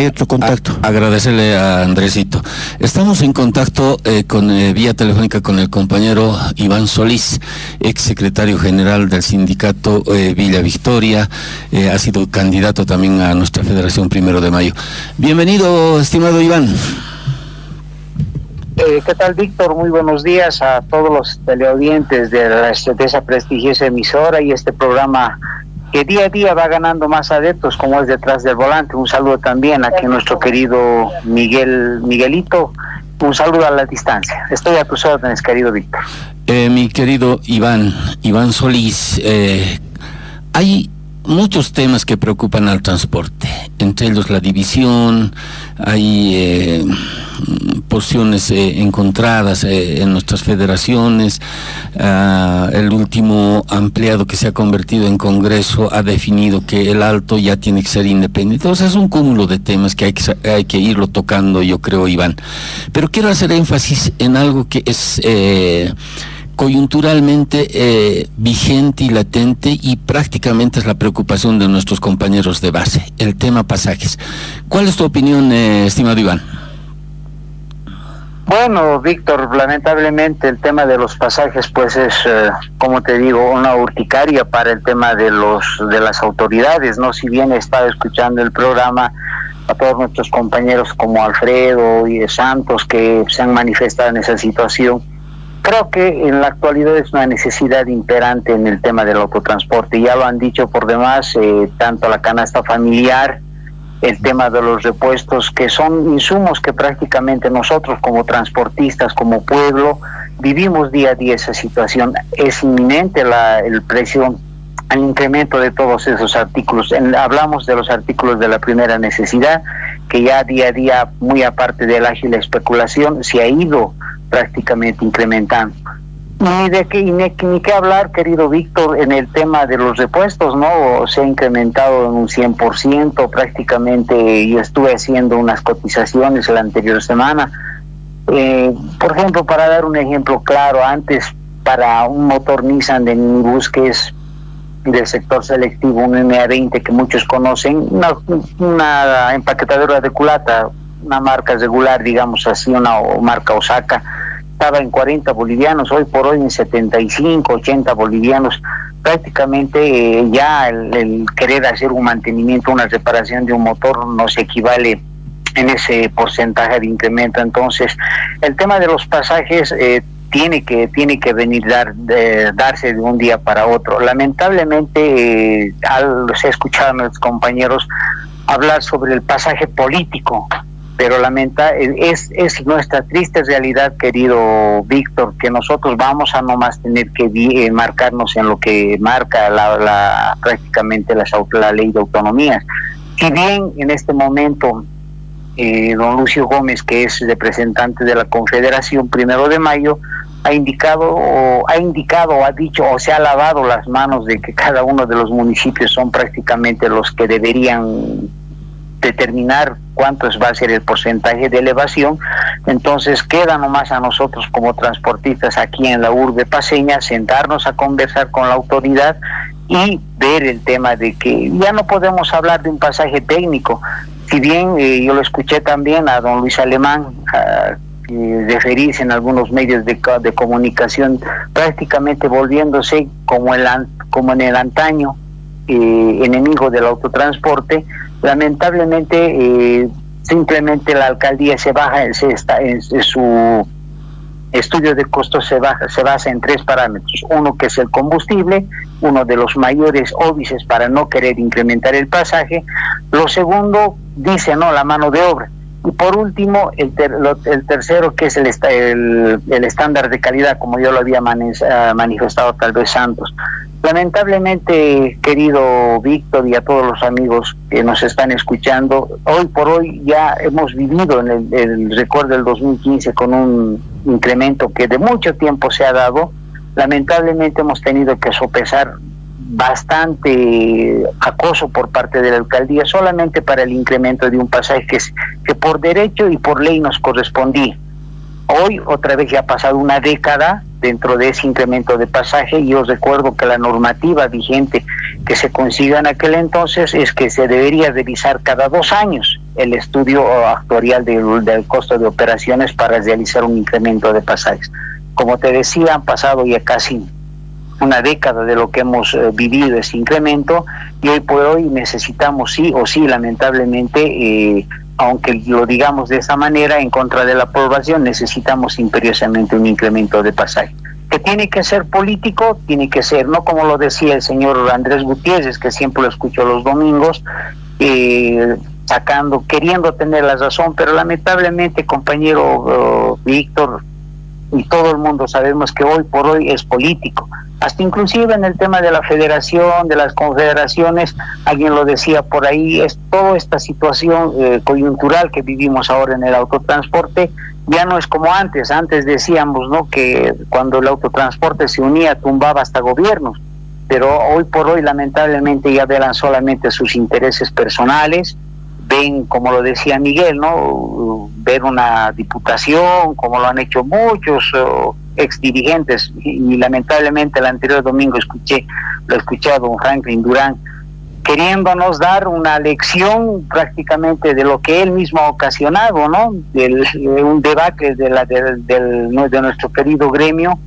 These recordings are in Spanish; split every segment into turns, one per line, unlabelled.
hay otro contacto.
Agradecerle a Andresito. Estamos en contacto con vía telefónica con el compañero Iván Solís, ex secretario general del sindicato Villa Victoria, ha sido candidato también a nuestra Federación 1 de Mayo. Bienvenido, estimado Iván.
¿Qué tal, Víctor? Muy buenos días a todos los teleaudientes de esa prestigiosa emisora y este programa que día a día va ganando más adeptos, como es Detrás del Volante. Un saludo también aquí a nuestro querido Miguelito, un saludo a la distancia. Estoy a tus órdenes, querido Víctor.
Mi querido Iván Solís, hay muchos temas que preocupan al transporte, entre ellos la división, hay posiciones encontradas en nuestras federaciones. El último ampliado que se ha convertido en Congreso ha definido que el Alto ya tiene que ser independiente. Entonces es un cúmulo de temas que hay que irlo tocando, yo creo, Iván. Pero quiero hacer énfasis en algo que es coyunturalmente vigente y latente, y prácticamente es la preocupación de nuestros compañeros de base, el tema pasajes. ¿Cuál es tu opinión, estimado Iván?
Bueno, Víctor, lamentablemente el tema de los pasajes pues es, como te digo, una urticaria para el tema de las autoridades, ¿no? Si bien he estado escuchando el programa, a todos nuestros compañeros como Alfredo y Santos que se han manifestado en esa situación, creo que en la actualidad es una necesidad imperante en el tema del autotransporte. Ya lo han dicho por demás, tanto la canasta familiar, el tema de los repuestos, que son insumos que prácticamente nosotros como transportistas, como pueblo, vivimos día a día esa situación. Es inminente el precio, el incremento de todos esos artículos. Hablamos de los artículos de la primera necesidad, que ya día a día, muy aparte de la ágil especulación, se ha ido prácticamente incrementando. Ni qué hablar, querido Víctor, en el tema de los repuestos, ¿no? Se ha incrementado en un 100%, prácticamente. Yo estuve haciendo unas cotizaciones la anterior semana. Por ejemplo, para dar un ejemplo claro, antes para un motor Nissan de minibús que es del sector selectivo, un MA20 que muchos conocen, una empaquetadora de culata, una marca regular, digamos así, una marca Osaka, estaba en 40 bolivianos, hoy por hoy en 75, 80 bolivianos. Prácticamente ya el querer hacer un mantenimiento, una reparación de un motor no se equivale en ese porcentaje de incremento. Entonces, el tema de los pasajes tiene que venir darse de un día para otro. Lamentablemente, he escuchado a nuestros compañeros hablar sobre el pasaje político, pero es nuestra triste realidad, querido Víctor, que nosotros vamos a nomás tener que marcarnos en lo que marca prácticamente la ley de autonomías. Si bien en este momento don Lucio Gómez, que es representante de la Confederación 1 de Mayo, ha dicho o se ha lavado las manos de que cada uno de los municipios son prácticamente los que deberían determinar cuánto va a ser el porcentaje de elevación. Entonces queda nomás a nosotros como transportistas aquí en la urbe paseña sentarnos a conversar con la autoridad y ver el tema de que ya no podemos hablar de un pasaje técnico. Si bien yo lo escuché también a don Luis Alemán referirse en algunos medios de comunicación, prácticamente volviéndose como en el antaño enemigo del autotransporte. Lamentablemente simplemente la alcaldía se baja en su estudio de costos, se basa en 3 parámetros: uno, que es el combustible, uno de los mayores óbices para no querer incrementar el pasaje; lo segundo, dice, no, la mano de obra; y por último el tercero, que es el estándar de calidad, como yo lo había manifestado tal vez Santos. Lamentablemente, querido Víctor, y a todos los amigos que nos están escuchando, hoy por hoy ya hemos vivido en el récord del 2015 con un incremento que de mucho tiempo se ha dado. Lamentablemente hemos tenido que sopesar bastante acoso por parte de la alcaldía solamente para el incremento de un pasaje que por derecho y por ley nos correspondía. Hoy otra vez ya ha pasado una década dentro de ese incremento de pasaje, y yo recuerdo que la normativa vigente que se consiga en aquel entonces es que se debería revisar cada 2 años el estudio actuarial del costo de operaciones para realizar un incremento de pasajes. Como te decía, han pasado ya casi una década de lo que hemos vivido ese incremento, y hoy por hoy necesitamos sí o sí, lamentablemente, aunque lo digamos de esa manera, en contra de la población, necesitamos imperiosamente un incremento de pasaje. Que tiene que ser político, tiene que ser, no como lo decía el señor Andrés Gutiérrez, que siempre lo escucho los domingos, queriendo tener la razón, pero lamentablemente, compañero Víctor, y todo el mundo sabemos que hoy por hoy es político. Hasta inclusive en el tema de la federación, de las confederaciones, alguien lo decía por ahí, es toda esta situación coyuntural que vivimos ahora en el autotransporte. Ya no es como antes. Antes decíamos, ¿no?, que cuando el autotransporte se unía tumbaba hasta gobiernos, pero hoy por hoy lamentablemente ya velan solamente sus intereses personales. Ven, como lo decía Miguel, ¿no?, ver una diputación, como lo han hecho muchos ex dirigentes, y lamentablemente el anterior domingo lo escuché a don Franklin Durán, queriéndonos dar una lección prácticamente de lo que él mismo ha ocasionado, ¿no?, un debate de nuestro querido gremio,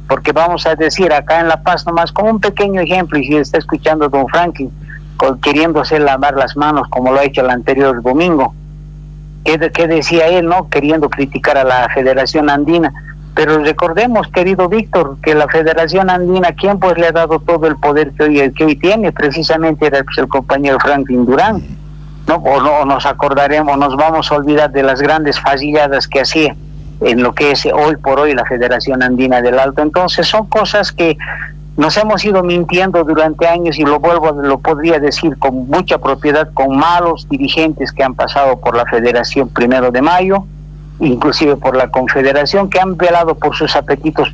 porque vamos a decir acá en La Paz nomás, como un pequeño ejemplo, y si está escuchando don Franklin, queriéndose lavar las manos como lo ha hecho el anterior domingo. ¿Qué decía él, no?, queriendo criticar a la Federación Andina? Pero recordemos, querido Víctor, que la Federación Andina, ¿quién pues le ha dado todo el poder que hoy tiene? Precisamente era el compañero Franklin Durán, ¿no? O nos acordaremos, nos vamos a olvidar de las grandes facilladas que hacía en lo que es hoy por hoy la Federación Andina del Alto. Entonces son cosas que nos hemos ido mintiendo durante años, y lo podría decir con mucha propiedad, con malos dirigentes que han pasado por la Federación 1 de Mayo, inclusive por la Confederación, que han velado por sus apetitos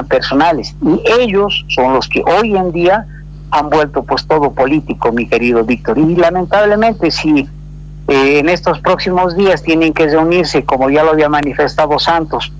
personales, y ellos son los que hoy en día han vuelto pues todo político, mi querido Víctor. Y lamentablemente, si en estos próximos días tienen que reunirse, como ya lo había manifestado Santos,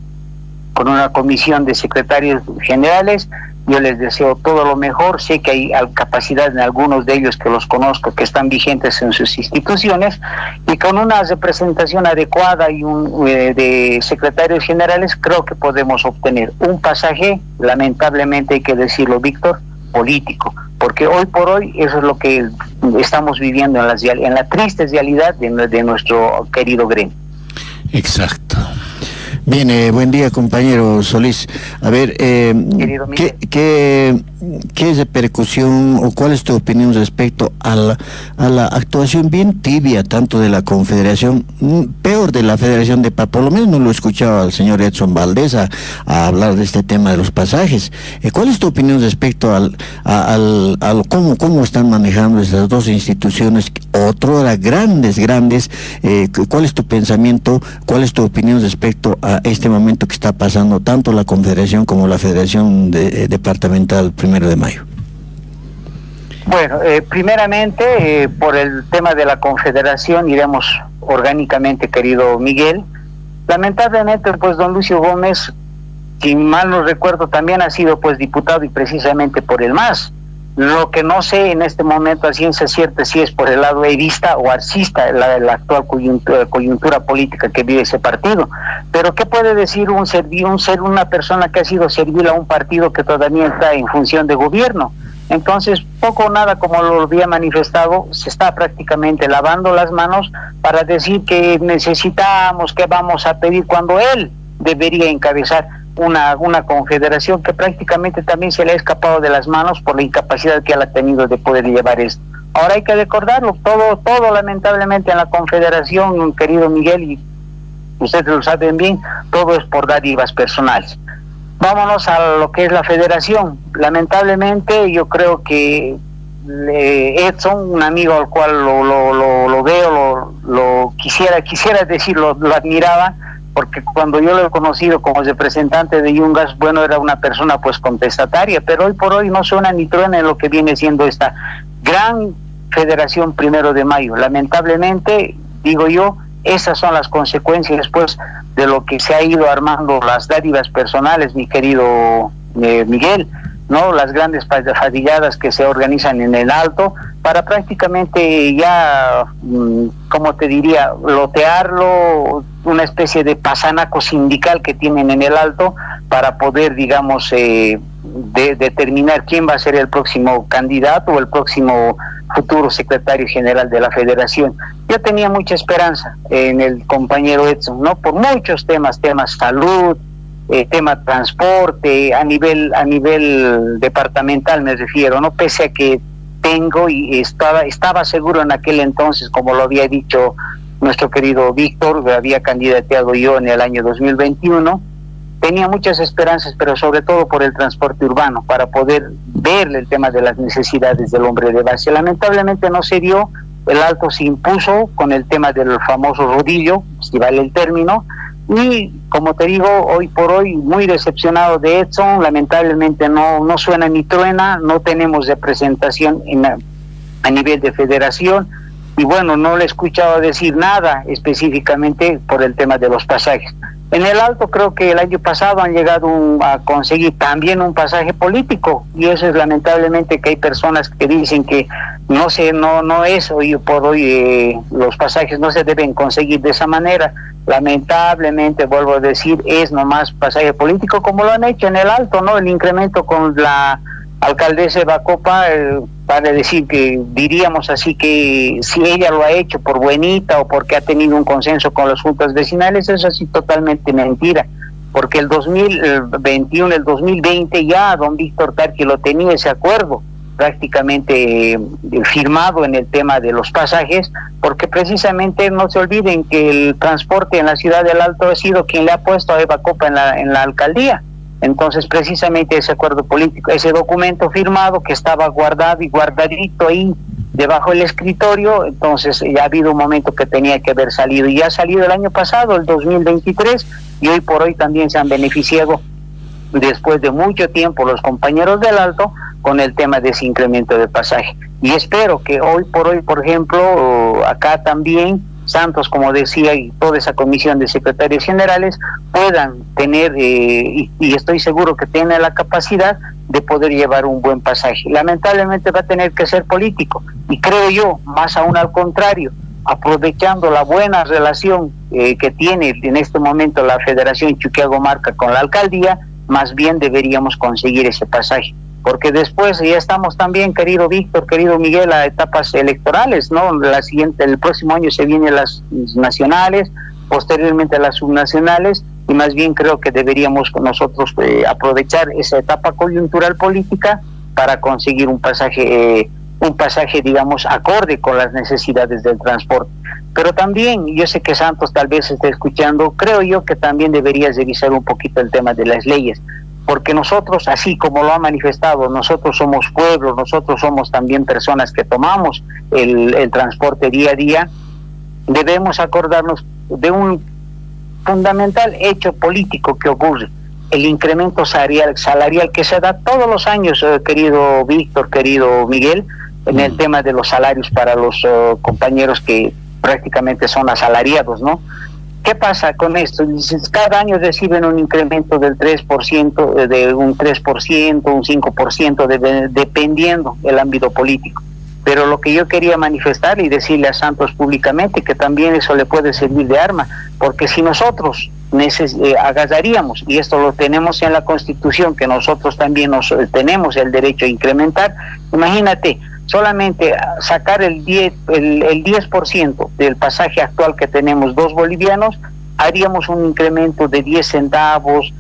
con una comisión de secretarios generales, yo les deseo todo lo mejor. Sé que hay capacidad en algunos de ellos, que los conozco, que están vigentes en sus instituciones, y con una representación adecuada y de secretarios generales, creo que podemos obtener un pasaje, lamentablemente hay que decirlo, Víctor, político, porque hoy por hoy eso es lo que estamos viviendo en la triste realidad de nuestro querido gremio.
Exacto. Bien, buen día, compañero Solís. A ver, ¿qué repercusión o cuál es tu opinión respecto a la actuación bien tibia tanto de la Confederación, peor de la Federación de Paz? Por lo menos no lo he escuchado al señor Edson Valdés a hablar de este tema de los pasajes. ¿Cuál es tu opinión respecto a cómo están manejando estas dos instituciones, otrora grandes? ¿Cuál es tu pensamiento, cuál es tu opinión respecto a este momento que está pasando tanto la Confederación como la Federación Departamental 1 de Mayo?
Bueno, primeramente, por el tema de la Confederación, iremos orgánicamente, querido Miguel. Lamentablemente, pues don Lucio Gómez, si mal no recuerdo, también ha sido pues diputado, y precisamente por el MAS. Lo que no sé en este momento a ciencia cierta si es por el lado evista o arcista, la actual coyuntura política que vive ese partido. Pero ¿qué puede decir una persona que ha sido servil a un partido que todavía está en función de gobierno? Entonces, poco o nada, como lo había manifestado, se está prácticamente lavando las manos para decir que necesitamos, que vamos a pedir, cuando él debería encabezar una confederación que prácticamente también se le ha escapado de las manos por la incapacidad que él ha tenido de poder llevar esto. Ahora hay que recordarlo, todo lamentablemente en la Confederación, querido Miguel, y ustedes lo saben bien, todo es por dádivas personales. Vámonos a lo que es la Federación. Lamentablemente yo creo que Edson, un amigo al cual lo veo, lo quisiera decir, lo admiraba, porque cuando yo lo he conocido como representante de Yungas, bueno, era una persona pues contestataria, pero hoy por hoy no suena ni truena en lo que viene siendo esta gran Federación 1 de Mayo. Lamentablemente, digo yo, esas son las consecuencias pues de lo que se ha ido armando, las dádivas personales, mi querido Miguel. ¿no? Las grandes fadilladas que se organizan en el Alto, para prácticamente ya, como te diría, lotearlo, una especie de pasanaco sindical que tienen en el Alto, para poder, digamos, determinar quién va a ser el próximo candidato o el próximo futuro secretario general de la Federación. Yo tenía mucha esperanza en el compañero Edson, ¿no? Por muchos temas salud, tema transporte, a nivel departamental me refiero, ¿no? Pese a que tengo y estaba seguro en aquel entonces, como lo había dicho nuestro querido Víctor, había candidateado yo en el año 2021, tenía muchas esperanzas, pero sobre todo por el transporte urbano, para poder ver el tema de las necesidades del hombre de base. Lamentablemente no se dio, el Alto se impuso con el tema del famoso rodillo, si vale el término, y como te digo, hoy por hoy muy decepcionado de Edson. Lamentablemente no suena ni truena, no tenemos representación a nivel de federación, y bueno, no le he escuchado decir nada específicamente por el tema de los pasajes. En el Alto creo que el año pasado han llegado a conseguir también un pasaje político, y eso es lamentablemente que hay personas que dicen que no es hoy por hoy, los pasajes no se deben conseguir de esa manera. Lamentablemente, vuelvo a decir, es nomás pasaje político, como lo han hecho en el Alto, ¿no? El incremento con la alcaldesa Eva Copa, para decir que diríamos así que si ella lo ha hecho por buenita o porque ha tenido un consenso con las juntas vecinales, es así totalmente mentira, porque el 2021, el 2020 ya don Víctor Tarqui lo tenía ese acuerdo prácticamente firmado en el tema de los pasajes, porque precisamente no se olviden que el transporte en la ciudad del Alto ha sido quien le ha puesto a Eva Copa en la alcaldía. Entonces precisamente ese acuerdo político, ese documento firmado que estaba guardado y guardadito ahí debajo del escritorio, entonces ya ha habido un momento que tenía que haber salido, y ya ha salido el año pasado, el 2023, y hoy por hoy también se han beneficiado después de mucho tiempo los compañeros del Alto con el tema de ese incremento de pasaje. Y espero que hoy por hoy, por ejemplo, acá también Santos, como decía, y toda esa comisión de secretarios generales puedan tener, y estoy seguro que tienen la capacidad de poder llevar un buen pasaje. Lamentablemente va a tener que ser político, y creo yo, más aún al contrario, aprovechando la buena relación que tiene en este momento la Federación Chuquiago-Marca con la alcaldía, más bien deberíamos conseguir ese pasaje, porque después ya estamos también, querido Víctor, querido Miguel, a etapas electorales, ¿no? El próximo año se vienen las nacionales, posteriormente las subnacionales, y más bien creo que deberíamos nosotros aprovechar esa etapa coyuntural política para conseguir un pasaje, digamos, acorde con las necesidades del transporte. Pero también, yo sé que Santos tal vez esté escuchando, creo yo que también deberías revisar un poquito el tema de las leyes, porque nosotros, así como lo ha manifestado, nosotros somos pueblo, nosotros somos también personas que tomamos el transporte día a día, debemos acordarnos de un fundamental hecho político que ocurre, el incremento salarial que se da todos los años, querido Víctor, querido Miguel, en el tema de los salarios para los compañeros que prácticamente son asalariados, ¿no? ¿Qué pasa con esto? Cada año reciben un incremento del 3%, de un 3%, un 5%, dependiendo del ámbito político. Pero lo que yo quería manifestar y decirle a Santos públicamente, que también eso le puede servir de arma, porque si nosotros agarraríamos, y esto lo tenemos en la Constitución, que nosotros también tenemos el derecho a incrementar, imagínate, solamente sacar el 10% del pasaje actual que tenemos 2 bolivianos, haríamos un incremento de 10 centavos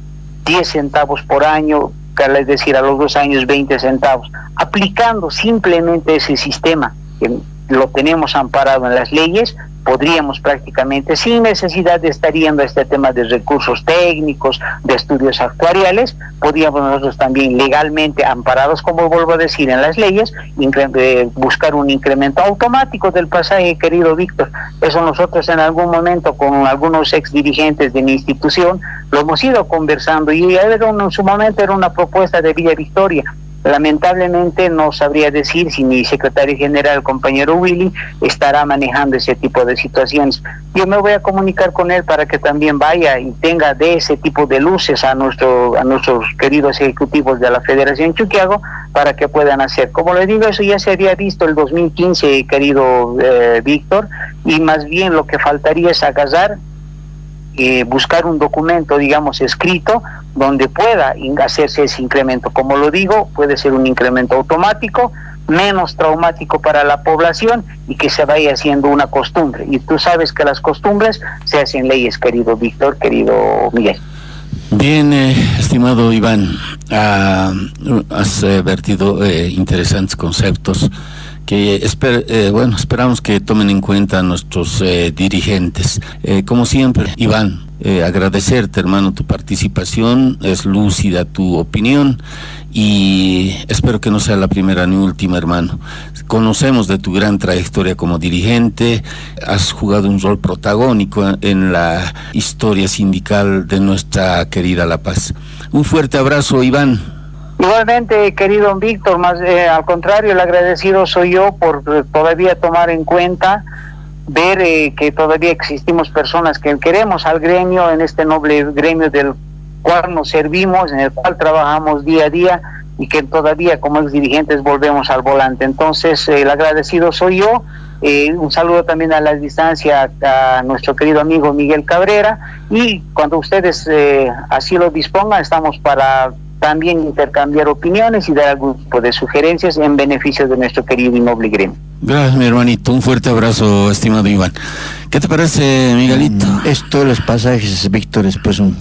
por año, es decir, a los 2 años 20 centavos. Aplicando simplemente ese sistema, que lo tenemos amparado en las leyes, podríamos prácticamente, sin necesidad de estar yendo a este tema de recursos técnicos, de estudios actuariales, podríamos nosotros también legalmente, amparados, como vuelvo a decir, en las leyes, buscar un incremento automático del pasaje, querido Víctor. Eso nosotros en algún momento con algunos ex dirigentes de mi institución lo hemos ido conversando, y en su momento era una propuesta de Villa Victoria, Lamentablemente no sabría decir si mi secretario general, el compañero Willy, estará manejando ese tipo de situaciones. Yo me voy a comunicar con él para que también vaya y tenga de ese tipo de luces a nuestros queridos ejecutivos de la Federación Chuquiago para que puedan hacer. Como le digo, eso ya se había visto el 2015, querido Víctor, y más bien lo que faltaría es agarrar, buscar un documento, digamos, escrito, donde pueda hacerse ese incremento. Como lo digo, puede ser un incremento automático, menos traumático para la población y que se vaya haciendo una costumbre. Y tú sabes que las costumbres se hacen leyes, querido Víctor, querido Miguel.
Bien, estimado Iván, has vertido interesantes conceptos que esperamos que tomen en cuenta nuestros dirigentes. Como siempre, Iván, agradecerte, hermano, tu participación, es lúcida tu opinión y espero que no sea la primera ni última, hermano. Conocemos de tu gran trayectoria como dirigente, has jugado un rol protagónico en la historia sindical de nuestra querida La Paz. Un fuerte abrazo, Iván.
Igualmente, querido Víctor, más al contrario, el agradecido soy yo por todavía tomar en cuenta, ver que todavía existimos personas que queremos al gremio, en este noble gremio del cual nos servimos, en el cual trabajamos día a día y que todavía como dirigentes volvemos al volante. Entonces, el agradecido soy yo. Un saludo también a la distancia a nuestro querido amigo Miguel Cabrera, y cuando ustedes así lo dispongan, estamos para también intercambiar opiniones y dar algún tipo de sugerencias en beneficio de nuestro querido y noble gremio.
Gracias, mi hermanito. Un fuerte abrazo, estimado Iván. ¿Qué te parece, Miguelito?
Esto de los pasajes, Víctor, es pues un